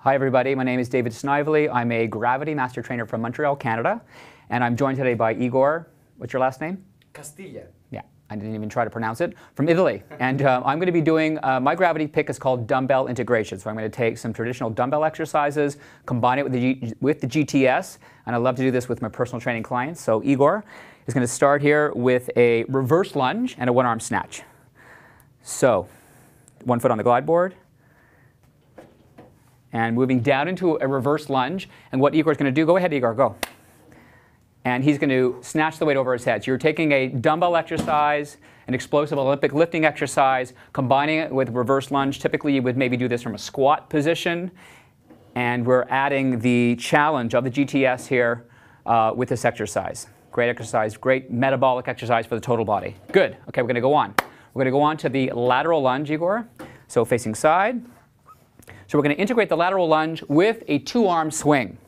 Hi everybody, my name is David Snively. I'm a gravity master trainer from Montreal, Canada, and I'm joined today by Igor. What's your last name? Castilla. Yeah, I didn't even try to pronounce it. From Italy. And I'm going to be doing, my gravity pick is called dumbbell integration. So I'm going to take some traditional dumbbell exercises, combine it with the GTS, and I love to do this with my personal training clients. So Igor is going to start here with a reverse lunge and a one-arm snatch. So, one foot on the glide board, and moving down into a reverse lunge. And what Igor's going to do, go ahead Igor, go. And he's going to snatch the weight over his head. So you're taking a dumbbell exercise, an explosive Olympic lifting exercise, combining it with reverse lunge. Typically you would maybe do this from a squat position. And we're adding the challenge of the GTS here with this exercise. Great exercise, great metabolic exercise for the total body. Good. Okay, we're going to go on. We're going to go on to the lateral lunge, Igor. So facing side. So we're going to integrate the lateral lunge with a two-arm swing.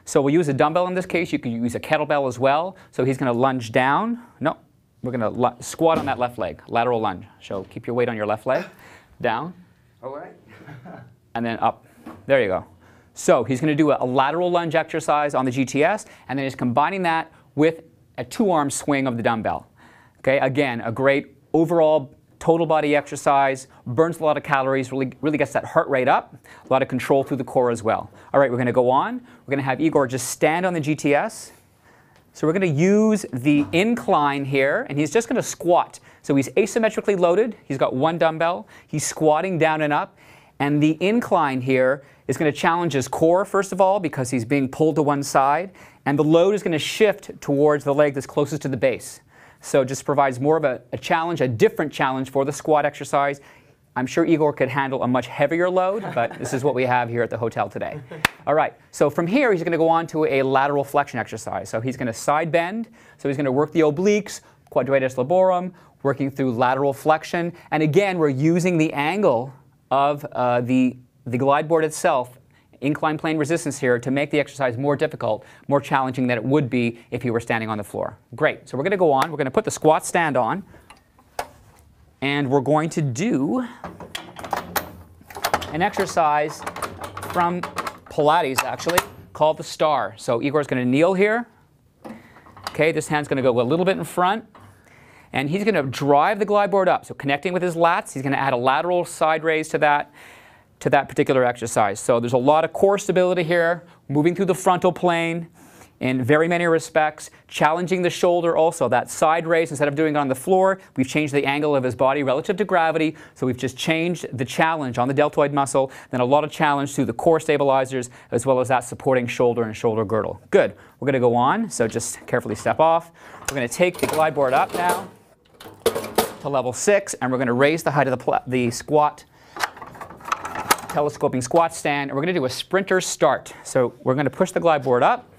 So we'll use a dumbbell in this case. You can use a kettlebell as well. So he's going to lunge down. No, we're going to squat on that left leg, lateral lunge. So keep your weight on your left leg. Down. All right. And then up. There you go. So he's going to do a lateral lunge exercise on the GTS, and then he's combining that with a two-arm swing of the dumbbell. Okay, again, a great overall total body exercise, burns a lot of calories, really gets that heart rate up, a lot of control through the core as well. All right, we're going to go on. We're going to have Igor just stand on the GTS. So we're going to use the incline here, and he's just going to squat. So he's asymmetrically loaded. He's got one dumbbell. He's squatting down and up. And the incline here is going to challenge his core, first of all, because he's being pulled to one side. And the load is going to shift towards the leg that's closest to the base. So it just provides more of a challenge, a different challenge for the squat exercise. I'm sure Igor could handle a much heavier load, but this is what we have here at the hotel today. All right, so from here he's going to go on to a lateral flexion exercise. So he's going to side bend, so he's going to work the obliques, quadratus laborum, working through lateral flexion. And again, we're using the angle of the glide board itself, incline plane resistance here, to make the exercise more difficult, more challenging than it would be if you were standing on the floor. Great. So we're going to go on. We're going to put the squat stand on. And we're going to do an exercise from Pilates, actually, called the star. So Igor's going to kneel here. Okay, this hand's going to go a little bit in front. And he's going to drive the glide board up. So connecting with his lats, he's going to add a lateral side raise to that particular exercise. So there's a lot of core stability here, moving through the frontal plane in very many respects, challenging the shoulder also. That side raise, instead of doing it on the floor, we've changed the angle of his body relative to gravity, so we've just changed the challenge on the deltoid muscle, then a lot of challenge through the core stabilizers, as well as that supporting shoulder and shoulder girdle. Good. We're going to go on, so just carefully step off. We're going to take the glide board up now to level 6, and we're going to raise the height of the squat, telescoping squat stand, and we're going to do a sprinter start. So we're going to push the glide board up.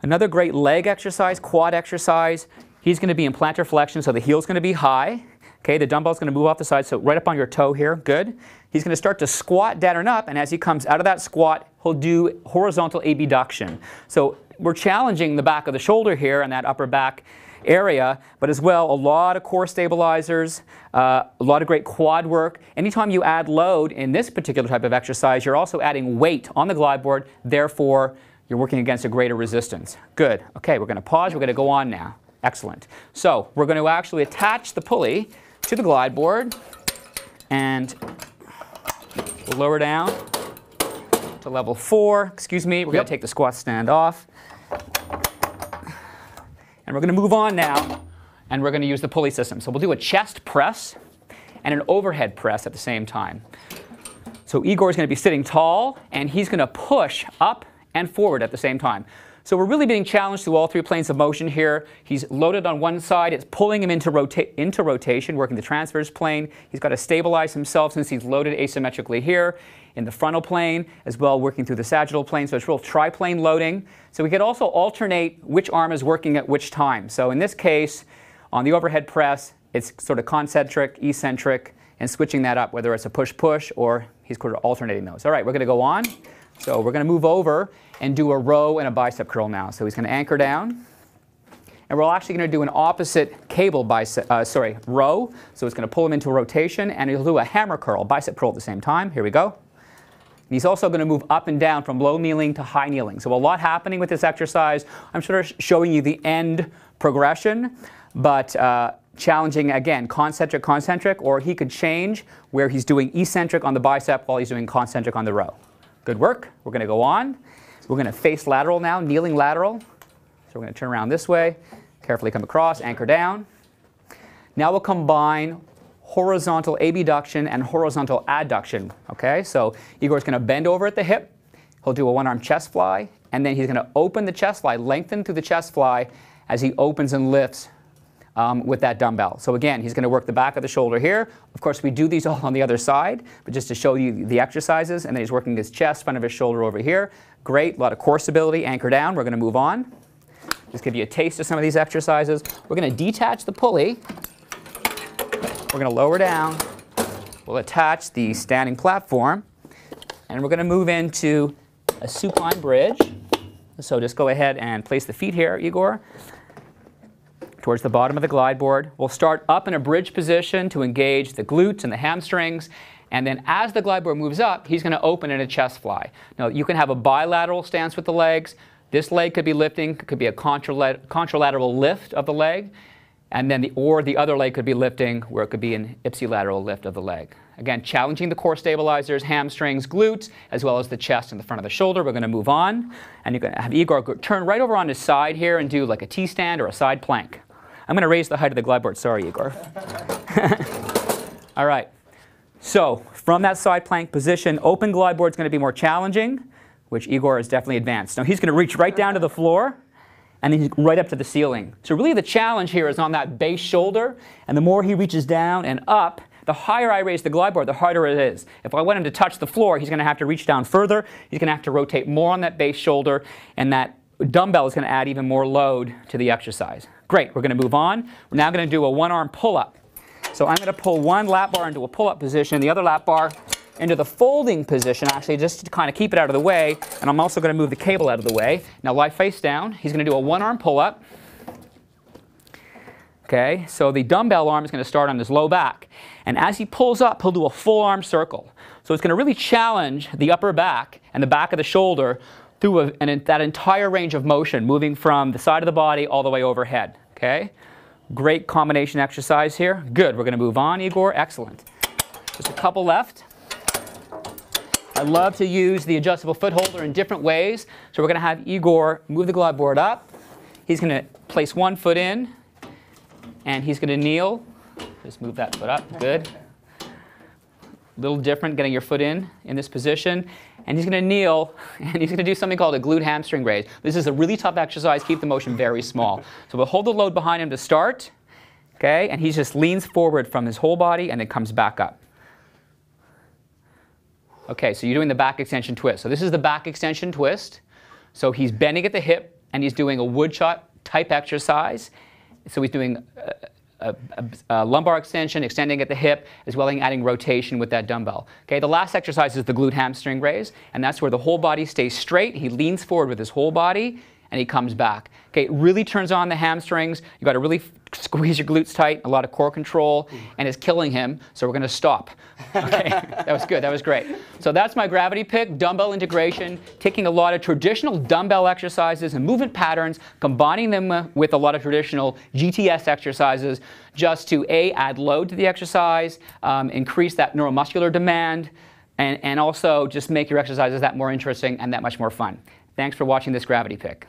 Another great leg exercise, quad exercise. He's going to be in plantar flexion, so the heel's going to be high. Okay, the dumbbell's going to move off the side, so right up on your toe here. Good. He's going to start to squat down and up, and as he comes out of that squat, he'll do horizontal abduction. So we're challenging the back of the shoulder here and that upper back area, but as well a lot of core stabilizers, a lot of great quad work. Anytime you add load in this particular type of exercise, you're also adding weight on the glide board, therefore you're working against a greater resistance. Good. Okay, we're going to pause, we're going to go on now. Excellent. So we're going to actually attach the pulley to the glide board, and we'll lower down to level 4. Excuse me, we're going to take the squat stand off. And we're going to move on now, and we're going to use the pulley system. So we'll do a chest press and an overhead press at the same time. So Igor is going to be sitting tall, and he's going to push up and forward at the same time. So we're really being challenged through all 3 planes of motion here. He's loaded on one side. It's pulling him into rotation, working the transverse plane. He's got to stabilize himself since he's loaded asymmetrically here in the frontal plane, as well working through the sagittal plane. So it's real triplane loading. So we could also alternate which arm is working at which time. So in this case, on the overhead press, it's sort of concentric, eccentric, and switching that up, whether it's a push-push or he's sort of alternating those. All right, we're going to go on. So we're going to move over and do a row and a bicep curl now. So he's going to anchor down. And we're actually going to do an opposite cable row. So it's going to pull him into a rotation, and he'll do a hammer curl, bicep curl at the same time. Here we go. And he's also going to move up and down from low kneeling to high kneeling. So a lot happening with this exercise. I'm sort of showing you the end progression, but challenging, again, concentric, concentric, or he could change where he's doing eccentric on the bicep while he's doing concentric on the row. Good work. We're going to go on. We're going to face lateral now, kneeling lateral. So we're going to turn around this way, carefully come across, anchor down. Now we'll combine horizontal abduction and horizontal adduction. Okay, so Igor's going to bend over at the hip. He'll do a one-arm chest fly, and then he's going to open the chest fly, lengthen through the chest fly as he opens and lifts with that dumbbell. So again, he's going to work the back of the shoulder here. Of course, we do these all on the other side, but just to show you the exercises, and then he's working his chest, front of his shoulder over here. Great, a lot of core stability, anchor down. We're going to move on. Just give you a taste of some of these exercises. We're going to detach the pulley. We're going to lower down. We'll attach the standing platform, and we're going to move into a supine bridge. So just go ahead and place the feet here, Igor, towards the bottom of the glide board. We'll start up in a bridge position to engage the glutes and the hamstrings. And then as the glide board moves up, he's going to open in a chest fly. Now, you can have a bilateral stance with the legs. This leg could be lifting, could be a contralateral lift of the leg. And then the other leg could be lifting, where it could be an ipsilateral lift of the leg. Again, challenging the core stabilizers, hamstrings, glutes, as well as the chest and the front of the shoulder. We're going to move on. And you're going to have Igor turn right over on his side here and do like a T-stand or a side plank. I'm going to raise the height of the glide board. Sorry, Igor. All right. So from that side plank position, open glide board is going to be more challenging, which Igor is definitely advanced. Now he's going to reach right down to the floor, and then right up to the ceiling. So really the challenge here is on that base shoulder, and the more he reaches down and up, the higher I raise the glide board, the harder it is. If I want him to touch the floor, he's going to have to reach down further. He's going to have to rotate more on that base shoulder, and that dumbbell is going to add even more load to the exercise. Great, we're going to move on. We're now going to do a one-arm pull-up. So I'm going to pull one lat bar into a pull-up position, the other lat bar into the folding position, actually, just to kind of keep it out of the way. And I'm also going to move the cable out of the way. Now lie face down. He's going to do a one-arm pull-up. Okay, so the dumbbell arm is going to start on his low back. And as he pulls up, he'll do a full arm circle. So it's going to really challenge the upper back and the back of the shoulder through that entire range of motion, moving from the side of the body all the way overhead. Okay, great combination exercise here. Good, we're going to move on, Igor. Excellent. Just a couple left. I love to use the adjustable foot holder in different ways. So we're going to have Igor move the glide board up. He's going to place one foot in, and he's going to kneel. Just move that foot up. Good. A little different getting your foot in this position. And he's going to kneel, and he's going to do something called a glute hamstring raise. This is a really tough exercise. Keep the motion very small. So we'll hold the load behind him to start. Okay, and he just leans forward from his whole body and then comes back up. Okay, so you're doing the back extension twist. So this is the back extension twist. So he's bending at the hip, and he's doing a woodshot type exercise. So he's doing a lumbar extension, extending at the hip, as well as adding rotation with that dumbbell. Okay, the last exercise is the glute hamstring raise, and that's where the whole body stays straight. He leans forward with his whole body, and he comes back. Okay, it really turns on the hamstrings. You got to really squeeze your glutes tight, a lot of core control, and it's killing him, so we're going to stop. Okay, that was good, that was great. So that's my gravity pick, dumbbell integration, taking a lot of traditional dumbbell exercises and movement patterns, combining them with a lot of traditional GTS exercises just to add load to the exercise, increase that neuromuscular demand, and also just make your exercises that more interesting and that much more fun. Thanks for watching this gravity pick.